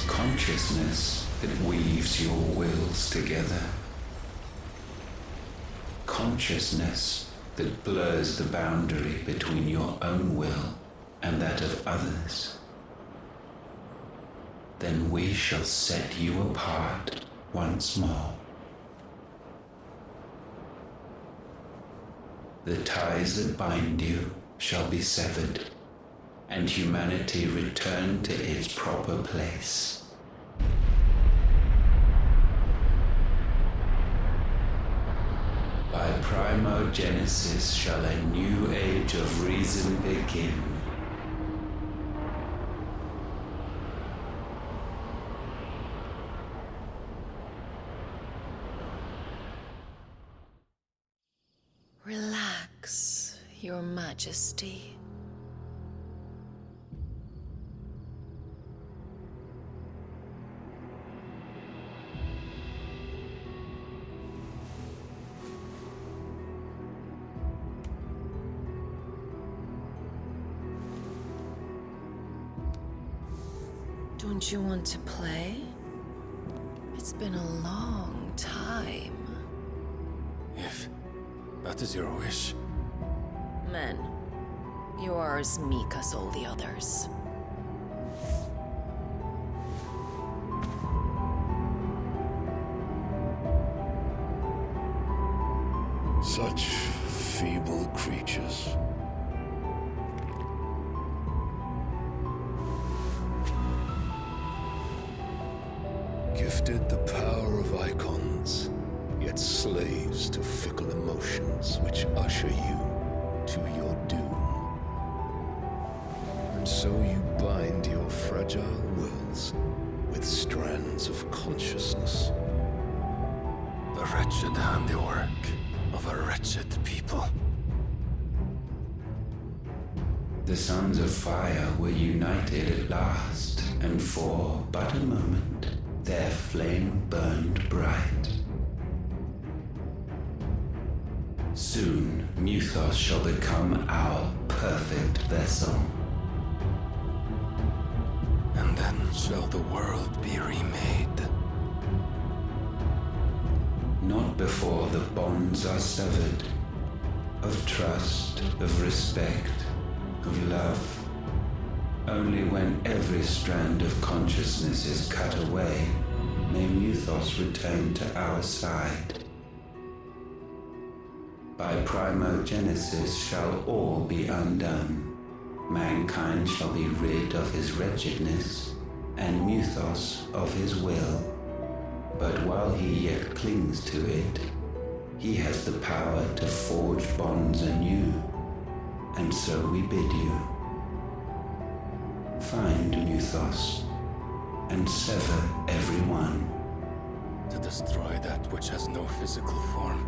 is consciousness that weaves your wills together. Consciousness that blurs the boundary between your own will and that of others. Then we shall set you apart once more. The ties that bind you shall be severed, and humanity return to its proper place. By primogenesis shall a new age of reason begin. Relax, Your Majesty. Don't you want to play? It's been a long time. If that is your wish. Men, you are as meek as all the others. Such feeble creatures. Gifted the power of icons, yet slaves to fickle emotions which usher you to your doom. And so you bind your fragile wills with strands of consciousness. The wretched handiwork of a wretched people. The sons of fire were united at last, and for but a moment their flame burned bright. Soon, Mythos shall become our perfect vessel. And then shall the world be remade. Not before the bonds are severed, of trust, of respect, of love. Only when every strand of consciousness is cut away, may Mythos return to our side. By primogenesis shall all be undone. Mankind shall be rid of his wretchedness, and Mythos of his will. But while he yet clings to it, he has the power to forge bonds anew, and so we bid you. Find Mythos, and sever everyone. To destroy that which has no physical form.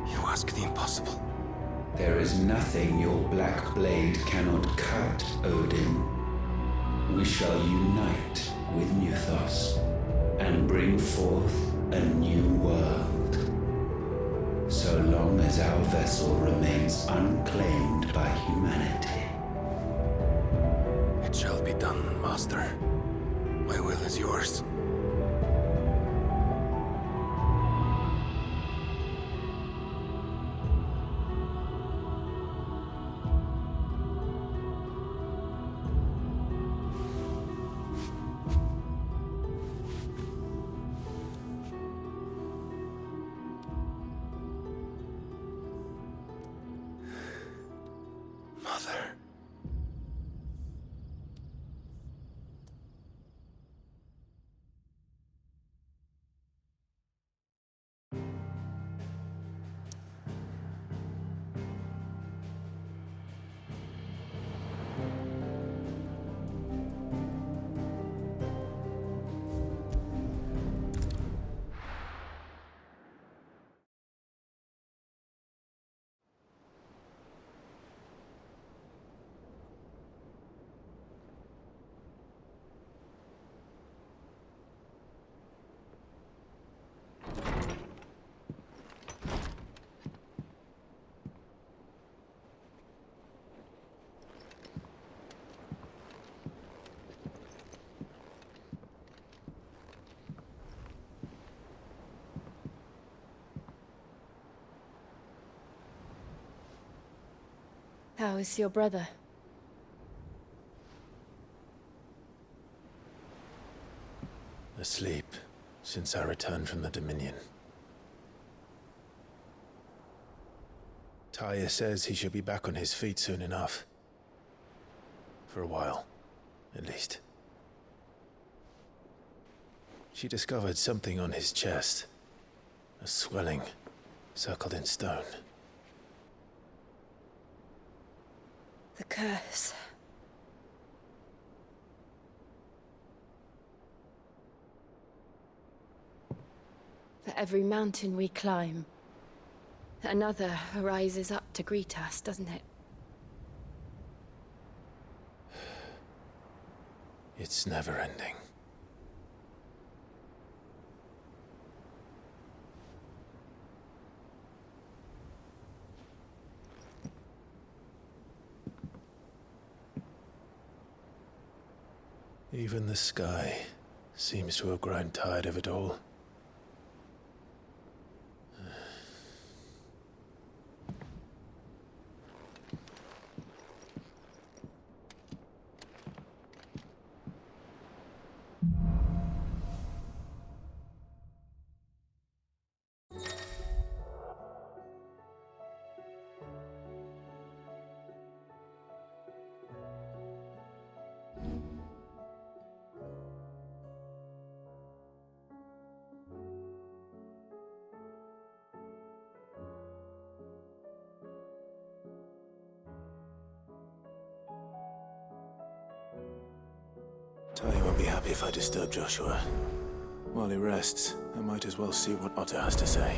You ask the impossible. There is nothing your black blade cannot cut, Odin. We shall unite with Mythos, and bring forth a new world. So long as our vessel remains unclaimed by humanity. It shall be done, Master. My will is yours. Mother. How is your brother? Asleep since I returned from the Dominion. Taya says he should be back on his feet soon enough. For a while, at least. She discovered something on his chest. A swelling, circled in stone. The curse. For every mountain we climb, another rises up to greet us, doesn't it? It's never ending. Even the sky seems to have grown tired of it all. Tali won't be happy if I disturb Joshua. While he rests, I might as well see what Otter has to say.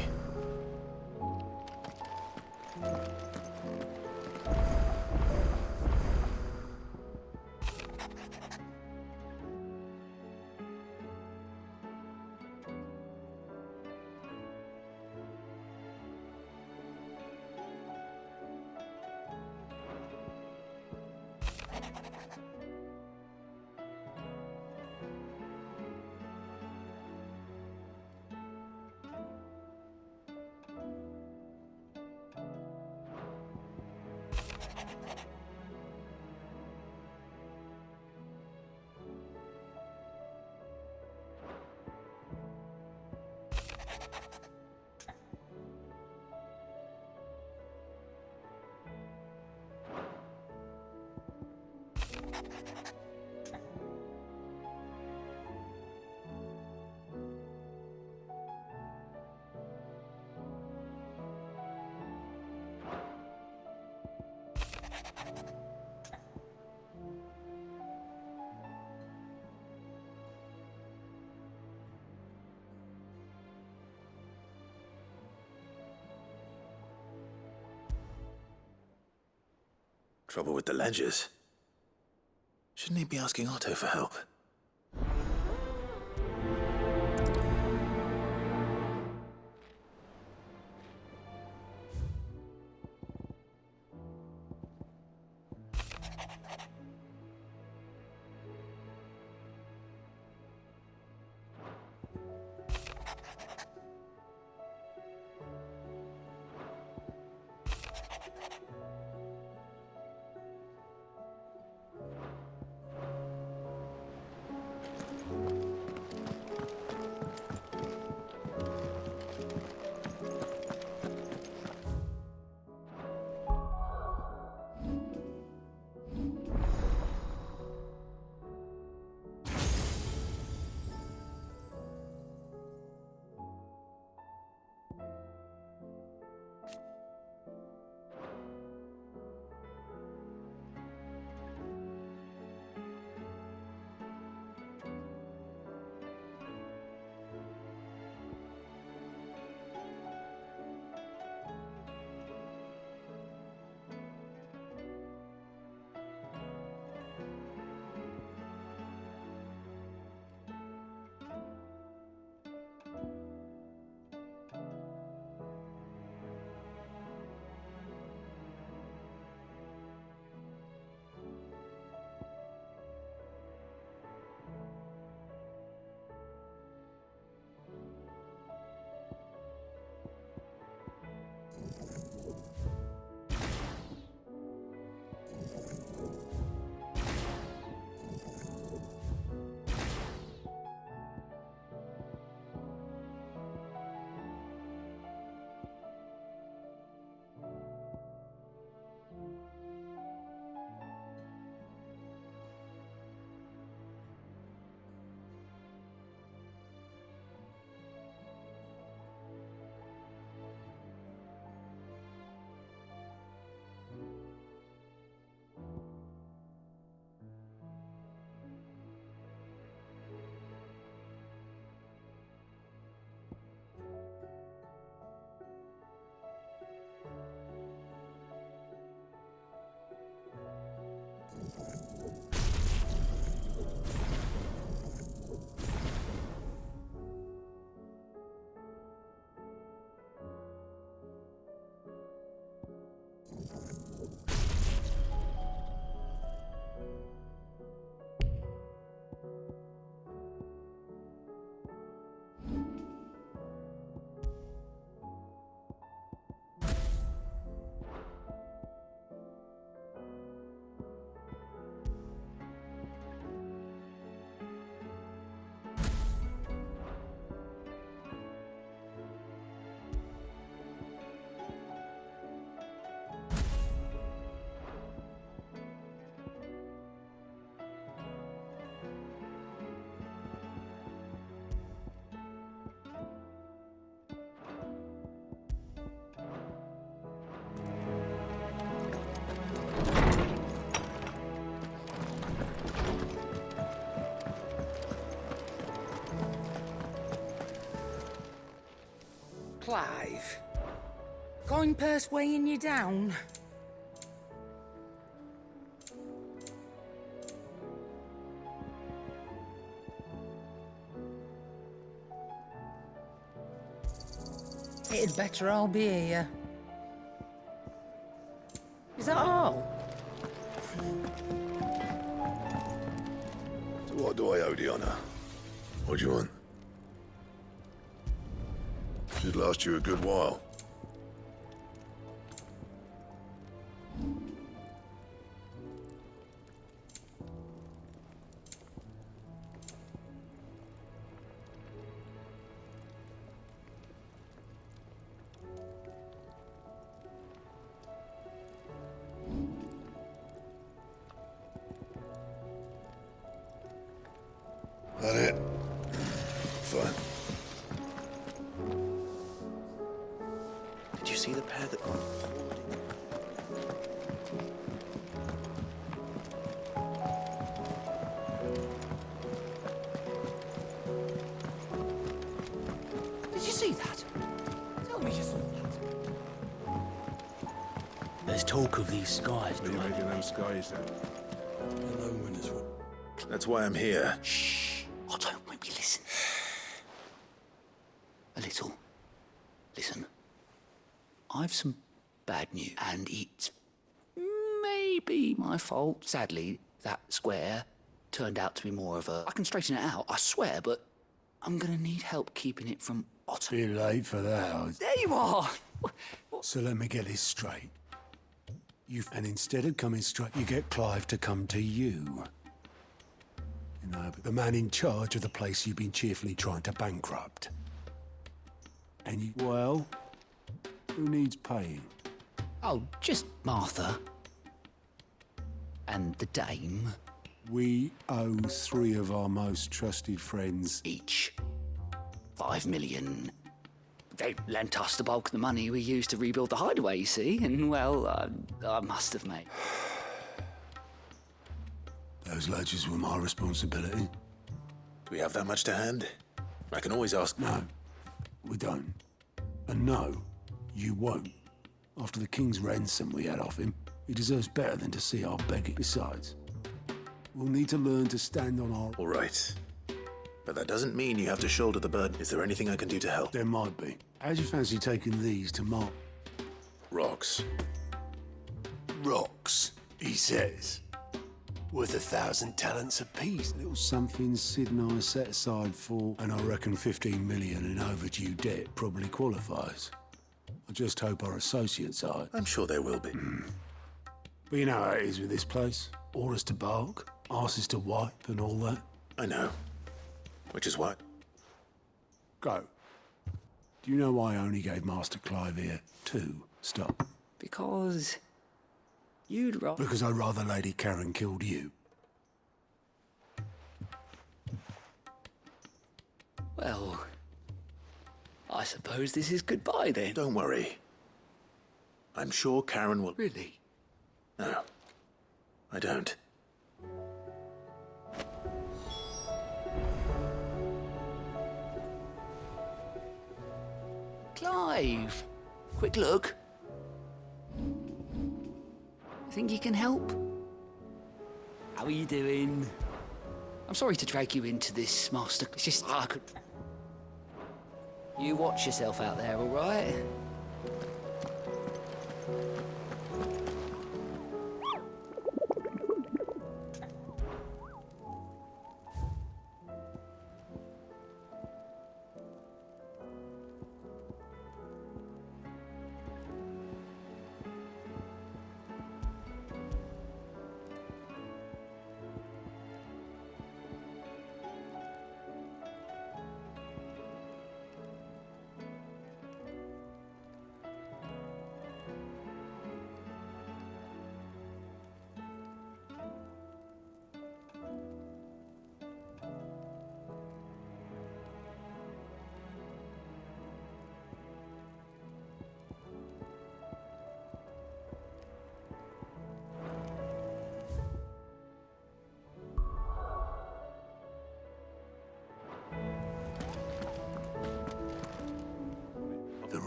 Trouble with the ledgers. Shouldn't he be asking Otto for help? Clive. Coin purse weighing you down? It'd better all be here. Is that all? So what do I owe the honour? What do you want? Should last you a good while. That it? Fine. Did you see the pair that got Did you see that? Tell me you saw that. There's talk of these skies. What are you making them skies then? Hello, winners. That's why I'm here. Shh. Otto, maybe listen. A little. Listen. I've some bad news, and it's maybe my fault. Sadly, that square turned out to be more of a... I can straighten it out, I swear, but I'm gonna need help keeping it from Otto. Too late for that. There you are! So let me get this straight. And instead of coming straight, you get Clive to come to you. You know, the man in charge of the place you've been cheerfully trying to bankrupt. And you, well, who needs paying? Oh, just Martha. And the dame. We owe 3 of our most trusted friends. Each. 5 million. They lent us the bulk of the money we used to rebuild the hideaway, you see, and, well, I must have made. Those ledgers were my responsibility. Do we have that much to hand? I can always ask. No, we don't. And no, you won't. After the king's ransom we had off him, he deserves better than to see our begging. Besides, we'll need to learn to stand on our... All right. But that doesn't mean you have to shoulder the burden. Is there anything I can do to help? There might be. How'd you fancy taking these to Mark? Rocks. Rocks, he says. Worth 1,000 talents apiece. Little something Sid and I set aside for, and I reckon 15 million in overdue debt probably qualifies. I just hope our associates are. I'm sure there will be. But you know how it is with this place. Orders to bark, arses to wipe, and all that. I know. Which is what? Go. Do you know why I only gave Master Clive here 2 stop? Because you'd rather... Because I'd rather Lady Karen killed you. Well, I suppose this is goodbye then. Don't worry. I'm sure Karen will... Really? No, I don't. Clive, quick look. Think you can help? How are you doing? I'm sorry to drag you into this, Master. It's just I could... You watch yourself out there, all right?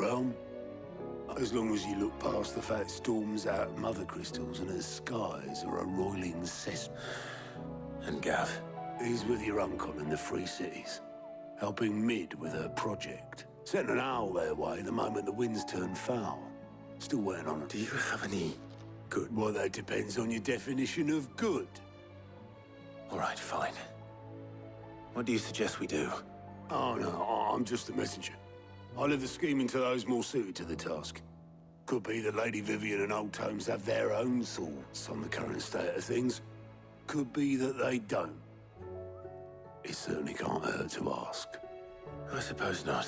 realm. As long as you look past the fat storms out of mother crystals and her skies are a roiling cess. And Gav? He's with your uncle in the Free Cities, helping Mid with her project. Sent an owl their way the moment the winds turned foul. Still waiting on it. Do you have any good? Well, that depends on your definition of good. All right, fine. What do you suggest we do? Oh, no, I'm just a messenger. I leave the scheming to those more suited to the task. Could be that Lady Vivian and Old Tomes have their own thoughts on the current state of things. Could be that they don't. It certainly can't hurt to ask. I suppose not.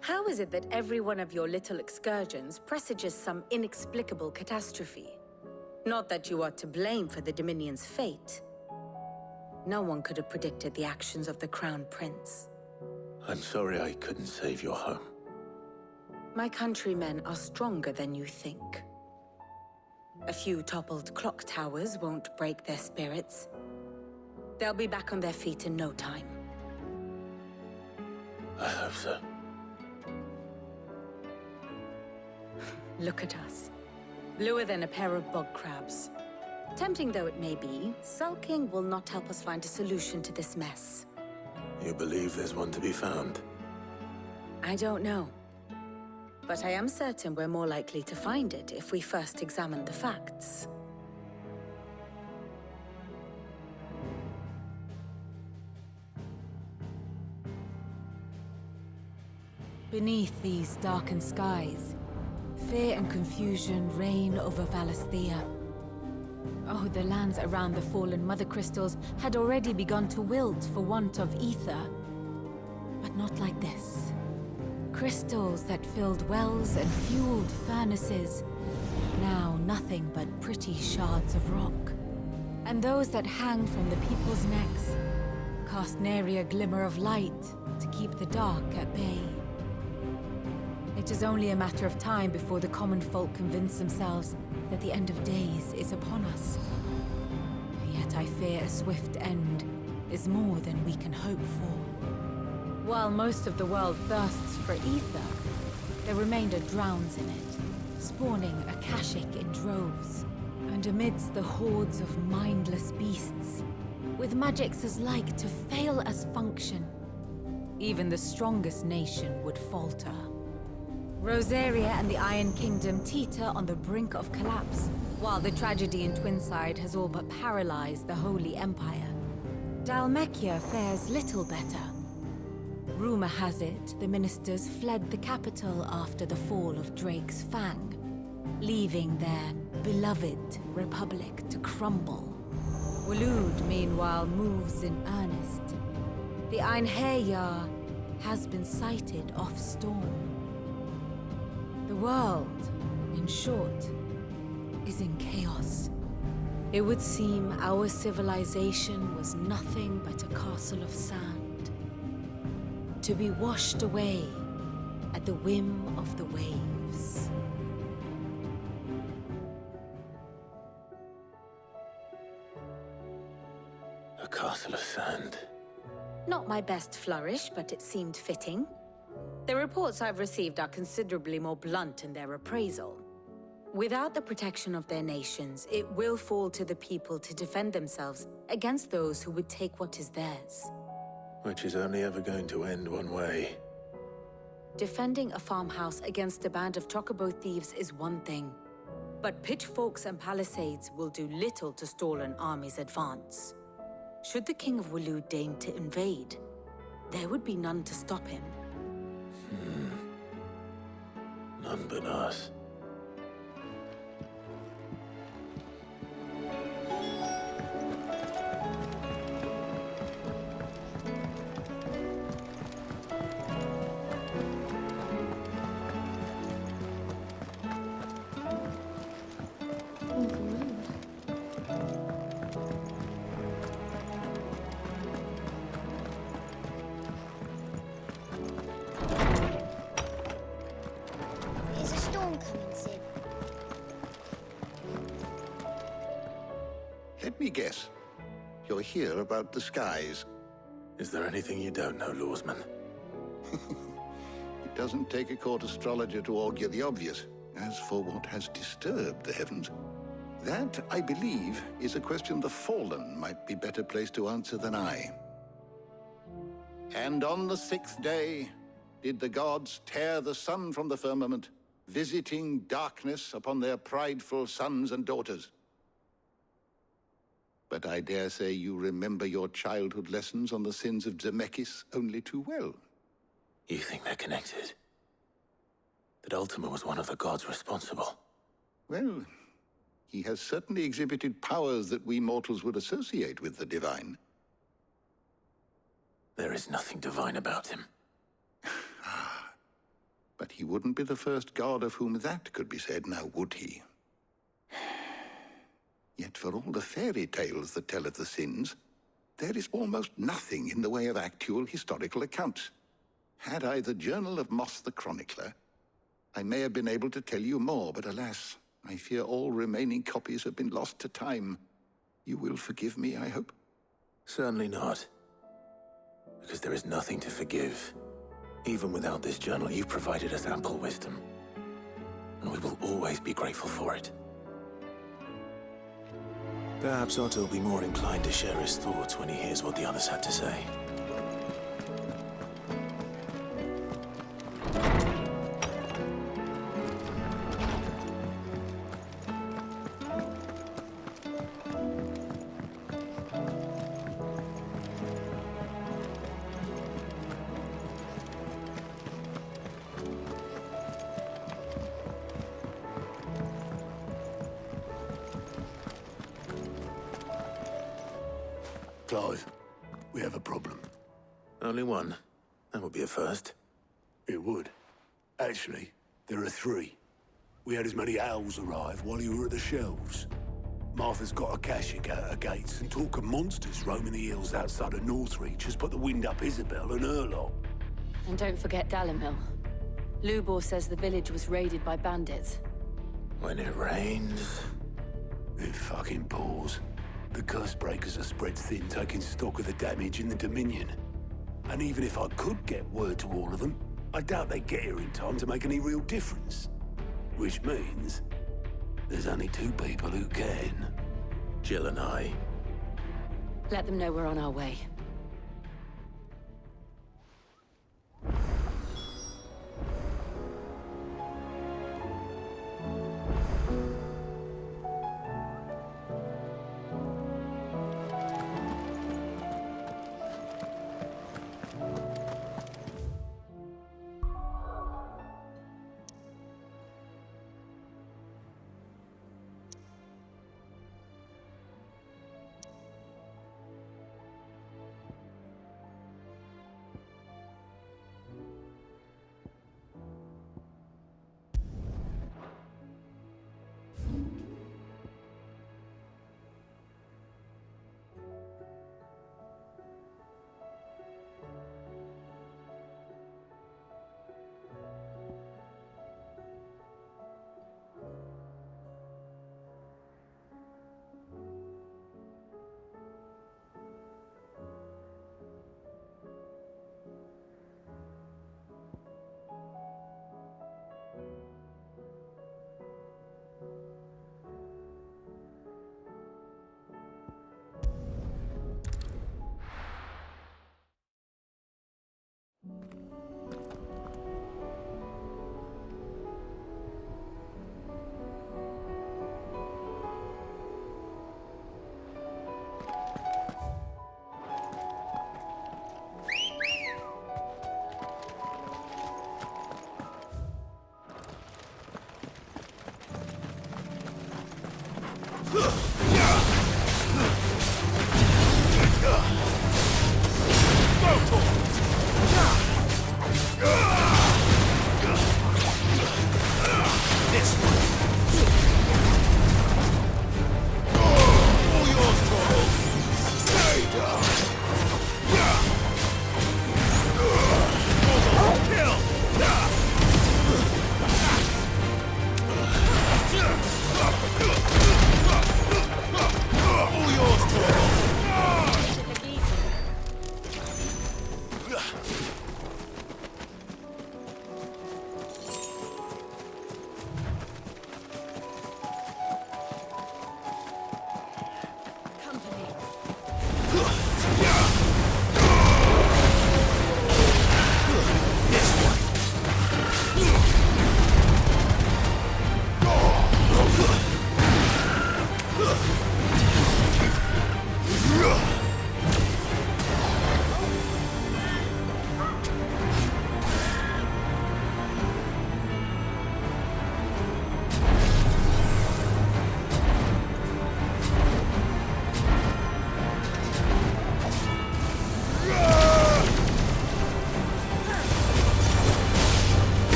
How is it that every one of your little excursions presages some inexplicable catastrophe? Not that you are to blame for the Dominion's fate. No one could have predicted the actions of the Crown Prince. I'm sorry I couldn't save your home. My countrymen are stronger than you think. A few toppled clock towers won't break their spirits. They'll be back on their feet in no time. I hope so. Look at us. Bluer than a pair of bog crabs. Tempting though it may be, sulking will not help us find a solution to this mess. You believe there's one to be found? I don't know. But I am certain we're more likely to find it if we first examine the facts. Beneath these darkened skies, fear and confusion reign over Valisthea. Oh, the lands around the fallen mother crystals had already begun to wilt for want of ether. But not like this. Crystals that filled wells and fueled furnaces, now nothing but pretty shards of rock. And those that hang from the people's necks cast nary a glimmer of light to keep the dark at bay. It is only a matter of time before the common folk convince themselves that the end of days is upon us. Yet I fear a swift end is more than we can hope for. While most of the world thirsts for ether, the remainder drowns in it, spawning Akashic in droves. And amidst the hordes of mindless beasts, with magics as like to fail as function, even the strongest nation would falter. Rosaria and the Iron Kingdom teeter on the brink of collapse, while the tragedy in Twinside has all but paralyzed the Holy Empire. Dalmekia fares little better. Rumor has it the ministers fled the capital after the fall of Drake's Fang, leaving their beloved republic to crumble. Waloed, meanwhile, moves in earnest. The Einherjar has been sighted off Storm. The world, in short, is in chaos. It would seem our civilization was nothing but a castle of sand, to be washed away at the whim of the waves. A castle of sand. Not my best flourish, but it seemed fitting. The reports I've received are considerably more blunt in their appraisal. Without the protection of their nations, it will fall to the people to defend themselves against those who would take what is theirs. Which is only ever going to end one way. Defending a farmhouse against a band of chocobo thieves is one thing, but pitchforks and palisades will do little to stall an army's advance. Should the King of Waloed deign to invade, there would be none to stop him. None but us. Let me guess. You're here about the skies. Is there anything you don't know, Lawsman? It doesn't take a court astrologer to augur the obvious. As for what has disturbed the heavens, that, I believe, is a question the Fallen might be better placed to answer than I. And on the 6th day did the gods tear the sun from the firmament, visiting darkness upon their prideful sons and daughters. But I dare say you remember your childhood lessons on the sins of Zemeckis only too well. You think they're connected? That Ultima was one of the gods responsible? Well, he has certainly exhibited powers that we mortals would associate with the divine. There is nothing divine about him. But he wouldn't be the first god of whom that could be said, now would he? Yet for all the fairy tales that tell of the sins, there is almost nothing in the way of actual historical accounts. Had I the Journal of Moss the Chronicler, I may have been able to tell you more, but alas, I fear all remaining copies have been lost to time. You will forgive me, I hope? Certainly not. Because there is nothing to forgive. Even without this journal, you've provided us ample wisdom. And we will always be grateful for it. Perhaps Otto will be more inclined to share his thoughts when he hears what the others had to say. Clive, we have a problem. Only one. That would be a first. It would. Actually, there are 3. We had as many owls arrive while you were at the shelves. Martha's got a cashier out her gates, and talk of monsters roaming the hills outside of Northreach has put the wind up Isabel and her lot. And don't forget Dalimil. Lubor says the village was raided by bandits. When it rains... It fucking pours. The curse breakers are spread thin, taking stock of the damage in the Dominion. And even if I could get word to all of them, I doubt they'd get here in time to make any real difference. Which means there's only 2 people who can. Jill and I. Let them know we're on our way.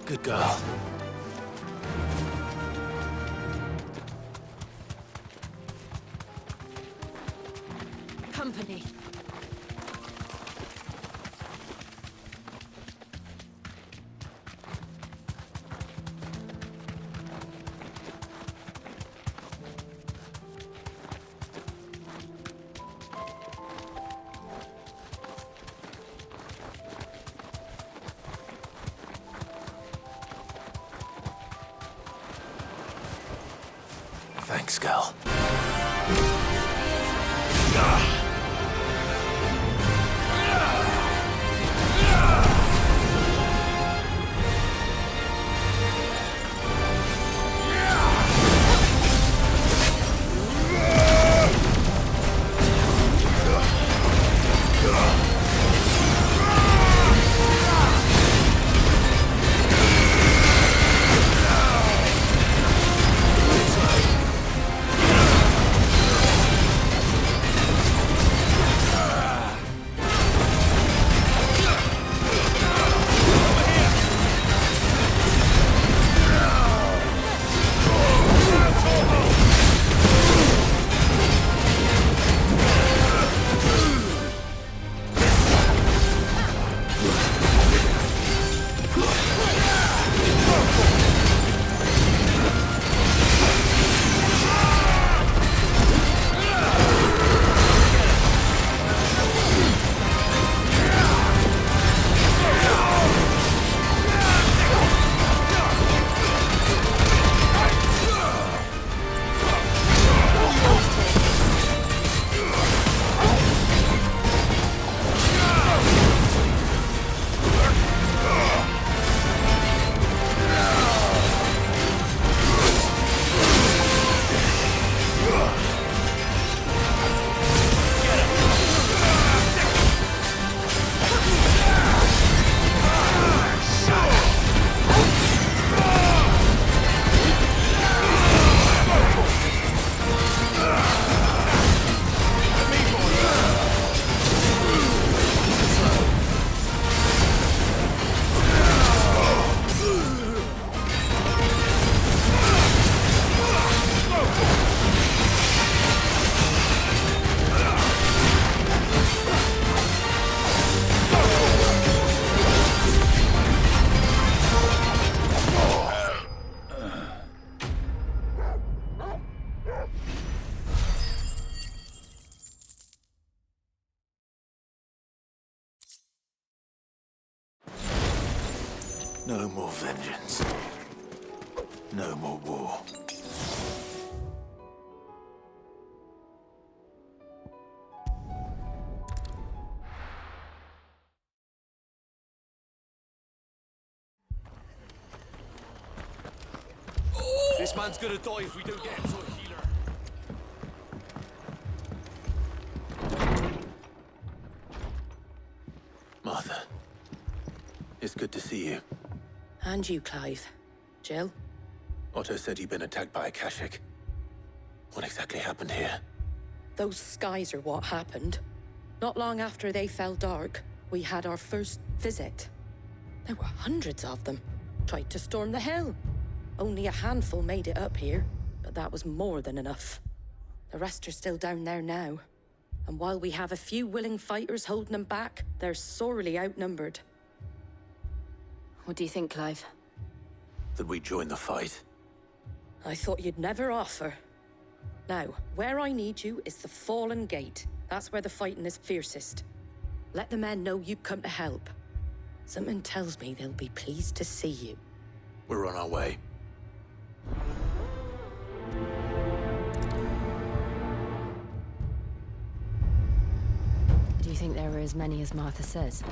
Good girl. Company. Thanks, girl. No more vengeance. No more war. This man's gonna die if we don't get him to a healer. Martha, it's good to see you. And you, Clive. Jill? Otto said he'd been attacked by a Kashik. What exactly happened here? Those skies are what happened. Not long after they fell dark, we had our first visit. There were hundreds of them. Tried to storm the hill. Only a handful made it up here, but that was more than enough. The rest are still down there now. And while we have a few willing fighters holding them back, they're sorely outnumbered. What do you think, Clive? That we join the fight? I thought you'd never offer. Now, where I need you is the Fallen Gate. That's where the fighting is fiercest. Let the men know you've come to help. Something tells me they'll be pleased to see you. We're on our way. think there are as many as Martha says?